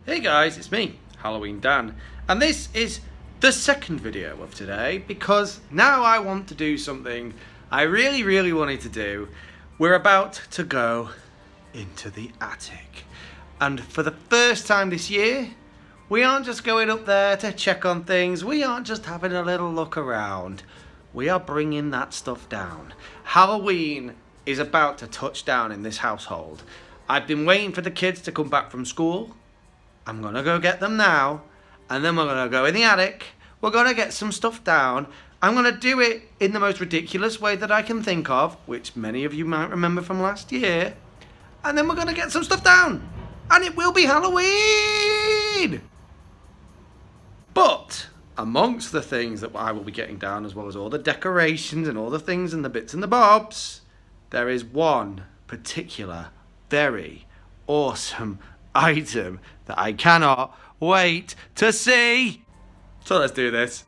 Hey guys, it's me, Halloween Dan, and this is the second video of today because now I want to do something I really wanted to do. We're about to go into the attic, and for the first time this year, we aren't just going up there to check on things, we aren't just having a little look around, we are bringing that stuff down. Halloween is about to touch down in this household. I've been waiting for the kids to come back from school. I'm gonna go get them now, and then we're gonna go in the attic, we're gonna get some stuff down. I'm gonna do it in the most ridiculous way that I can think of, which many of you might remember from last year, and then we're gonna get some stuff down, and it will be Halloween! But amongst the things that I will be getting down, as well as all the decorations and all the things and the bits and the bobs, there is one particular very awesome item that I cannot wait to see. So let's do this.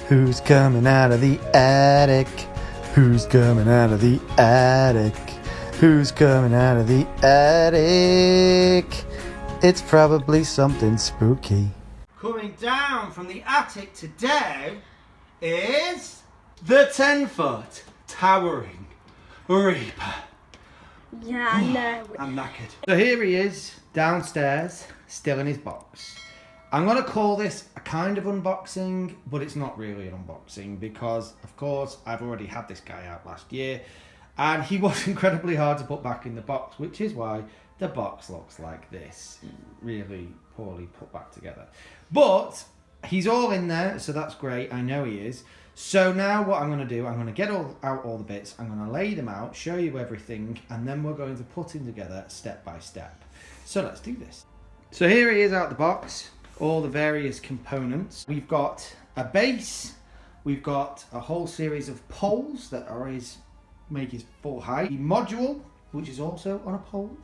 Who's coming out of the attic? Who's coming out of the attic? Who's coming out of the attic? It's probably something spooky. Coming down from the attic today is the 10-foot towering Reaper. Yeah, I know. I'm knackered. So here he is, downstairs, still in his box. I'm going to call this a kind of unboxing, but it's not really an unboxing because, of course, I've already had this guy out last year and he was incredibly hard to put back in the box, which is why the box looks like this. Really poorly put back together. But he's all in there, so that's great. I know he is. So now what I'm going to do, I'm going to get out all the bits, I'm going to lay them out, show you everything, and then we're going to put him together step by step. So let's do this. So here he is out the box. All the various components. We've got a base, we've got a whole series of poles that are make his full height. The module, which is also on a pole.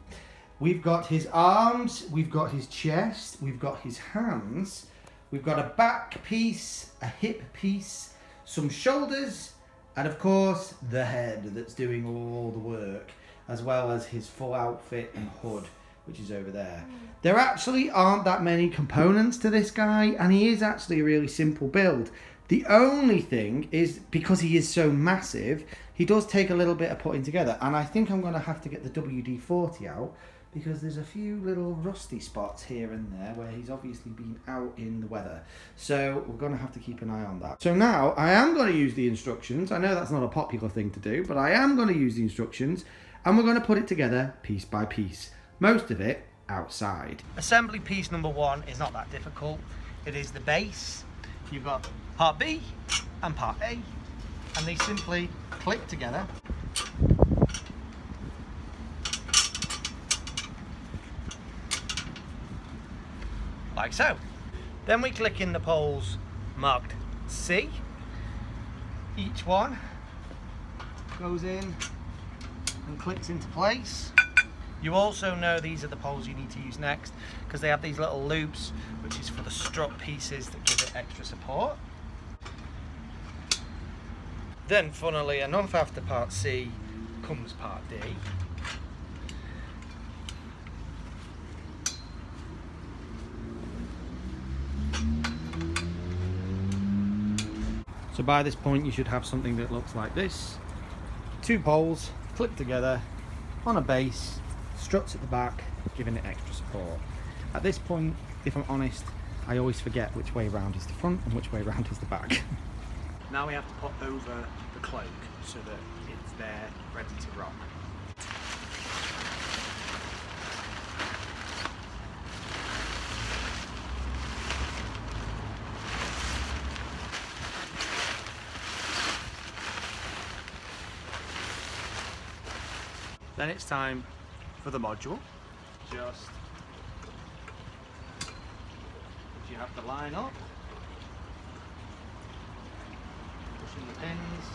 We've got his arms, we've got his chest, we've got his hands, we've got a back piece, a hip piece, some shoulders, and of course the head that's doing all the work, as well as his full outfit and hood, which is over there. There actually aren't that many components to this guy, and he is actually a really simple build. The only thing is, because he is so massive, he does take a little bit of putting together, and I think I'm going to have to get the WD-40 out, because there's a few little rusty spots here and there where he's obviously been out in the weather. So we're going to have to keep an eye on that. So now I am going to use the instructions. I know that's not a popular thing to do, but I am going to use the instructions, and we're going to put it together piece by piece. Most of it outside. Assembly piece number one is not that difficult. It is the base. You've got part B and part A, and they simply click together. Like so. Then we click in the poles marked C. Each one goes in and clicks into place. You also know these are the poles you need to use next because they have these little loops, which is for the strut pieces that give it extra support. Then, funnily enough, after part C comes part D. So by this point you should have something that looks like this. Two poles clipped together on a base, struts at the back, giving it extra support. At this point, if I'm honest, I always forget which way round is the front and which way round is the back. Now we have to put over the cloak so that it's there, ready to rock. Then it's time for the module. Just you have to line up, pushing the pins,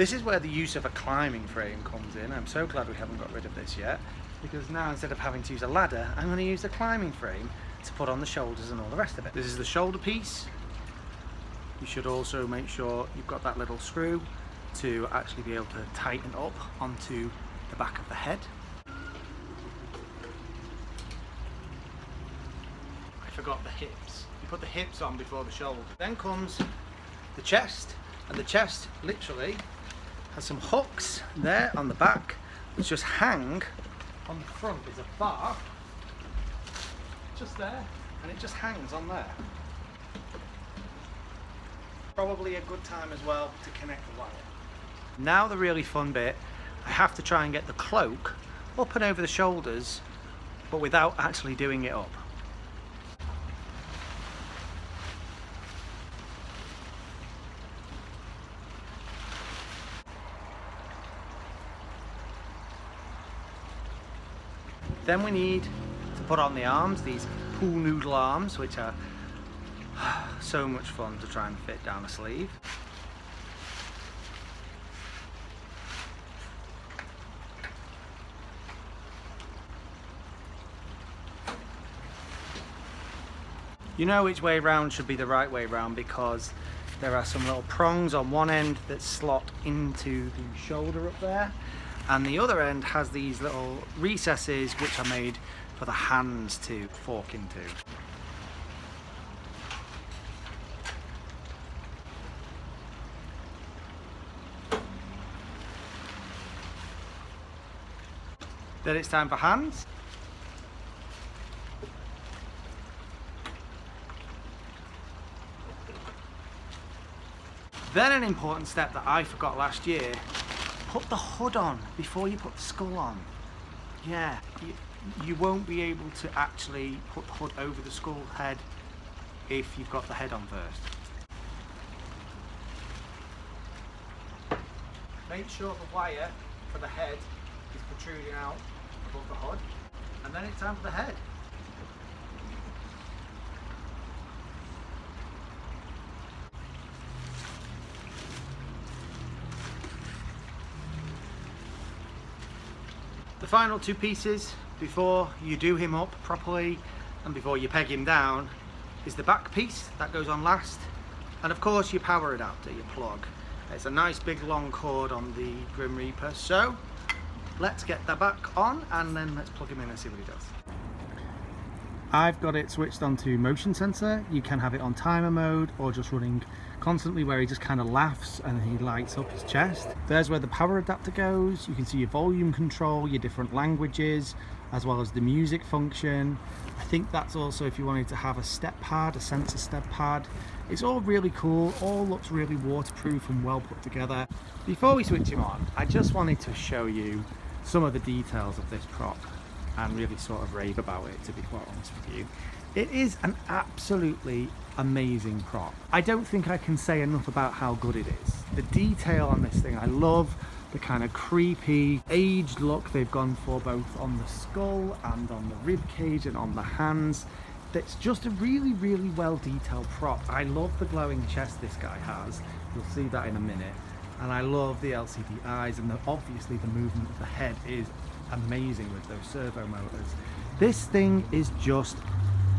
This is where the use of a climbing frame comes in. I'm so glad we haven't got rid of this yet, because now instead of having to use a ladder, I'm going to use the climbing frame to put on the shoulders and all the rest of it. This is the shoulder piece. You should also make sure you've got that little screw to actually be able to tighten up onto the back of the head. I forgot the hips. You put the hips on before the shoulder. Then comes the chest, and the chest literally has some hooks there on the back which just hang on the front. There's a bar just there, and it just hangs on there. Probably a good time as well to connect the wire. Now the really fun bit, I have to try and get the cloak up and over the shoulders, but without actually doing it up. Then we need to put on the arms, these pool noodle arms, which are so much fun to try and fit down a sleeve. You know which way round should be the right way round, because there are some little prongs on one end that slot into the shoulder up there, and the other end has these little recesses which are made for the hands to fork into. Then it's time for hands. Then an important step that I forgot last year, put the hood on before you put the skull on. Yeah, you won't be able to actually put the hood over the skull head if you've got the head on first. Make sure the wire for the head is protruding out above the hood, and then it's time for the head. The final two pieces before you do him up properly and before you peg him down is the back piece that goes on last, and of course your power adapter, your plug. It's a nice big long cord on the Grim Reaper, so let's get that back on and then let's plug him in and see what he does. I've got it switched onto motion sensor. You can have it on timer mode or just running constantly, where he just kind of laughs and he lights up his chest. There's where the power adapter goes. You can see your volume control, your different languages, as well as the music function. I think that's also if you wanted to have a step pad, a sensor step pad. It's all really cool, all looks really waterproof and well put together. Before we switch him on, I just wanted to show you some of the details of this prop and really sort of rave about it, to be quite honest with you. It is an absolutely amazing prop. I don't think I can say enough about how good it is. The detail on this thing, I love the kind of creepy, aged look they've gone for both on the skull and on the rib cage and on the hands. That's just a really, really well detailed prop. I love the glowing chest this guy has. You'll see that in a minute. And I love the LCD eyes, and obviously the movement of the head is amazing with those servo motors. This thing is just,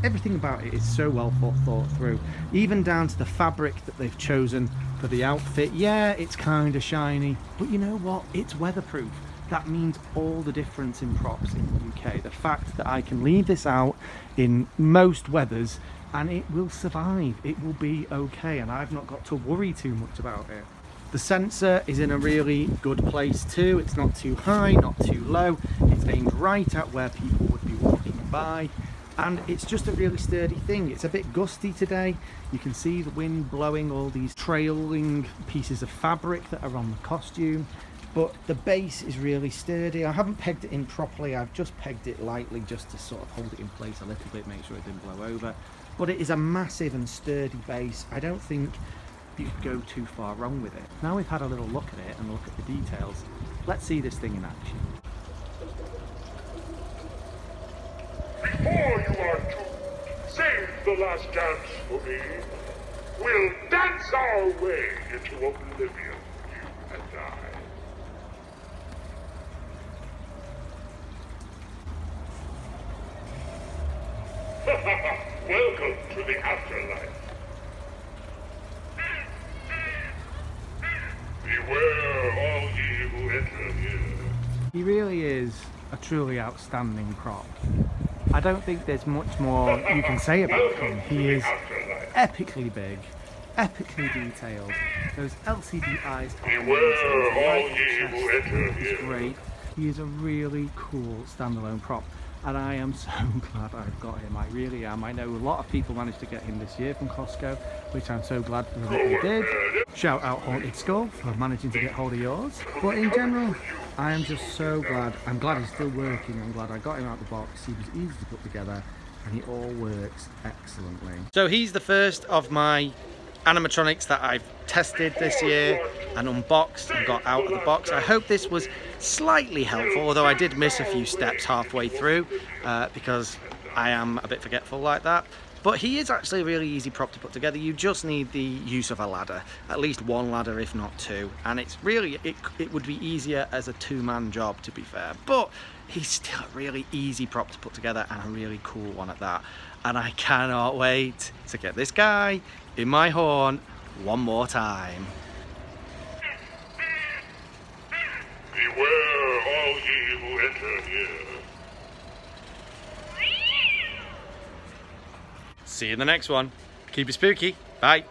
everything about it is so well thought through, even down to the fabric that they've chosen for the outfit. Yeah, it's kind of shiny, but you know what, it's weatherproof. That means all the difference in props in the UK. The fact that I can leave this out in most weathers and it will survive, it will be okay, and I've not got to worry too much about it. The sensor is in a really good place too. It's not too high, not too low. It's aimed right at where people would be walking by. And it's just a really sturdy thing. It's a bit gusty today. You can see the wind blowing all these trailing pieces of fabric that are on the costume. But the base is really sturdy. I haven't pegged it in properly. I've just pegged it lightly just to sort of hold it in place a little bit, make sure it didn't blow over. But it is a massive and sturdy base. I don't think you could go too far wrong with it. Now we've had a little look at it and look at the details, let's see this thing in action. Before you are doomed, save the last dance for me. We'll dance our way into oblivion, you and I. Welcome to the afterlife. Beware all ye who enter here. He really is a truly outstanding prop. I don't think there's much more you can say about him. He is epically big, epically detailed. Those LCD eyes Beware all ye who enter is here. great. He is a really cool standalone prop, and I am so glad I've got him. I really am. I know a lot of people managed to get him this year from Costco, which I'm so glad that they did. Shout out Haunted Skull for managing to get hold of yours. But in general, I am just so glad. I'm glad he's still working. I'm glad I got him out of the box. He was easy to put together, and he all works excellently. So he's the first of my animatronics that I've tested this year and unboxed and got out of the box. I hope this was slightly helpful, although I did miss a few steps halfway through because I am a bit forgetful like that. But he is actually a really easy prop to put together. You just need the use of a ladder, at least one ladder if not two, and it's really, it would be easier as a two-man job, to be fair, but he's still a really easy prop to put together and a really cool one at that. And I cannot wait to get this guy in my horn one more time. Beware all ye who enter here. See you in the next one. Keep it spooky. Bye.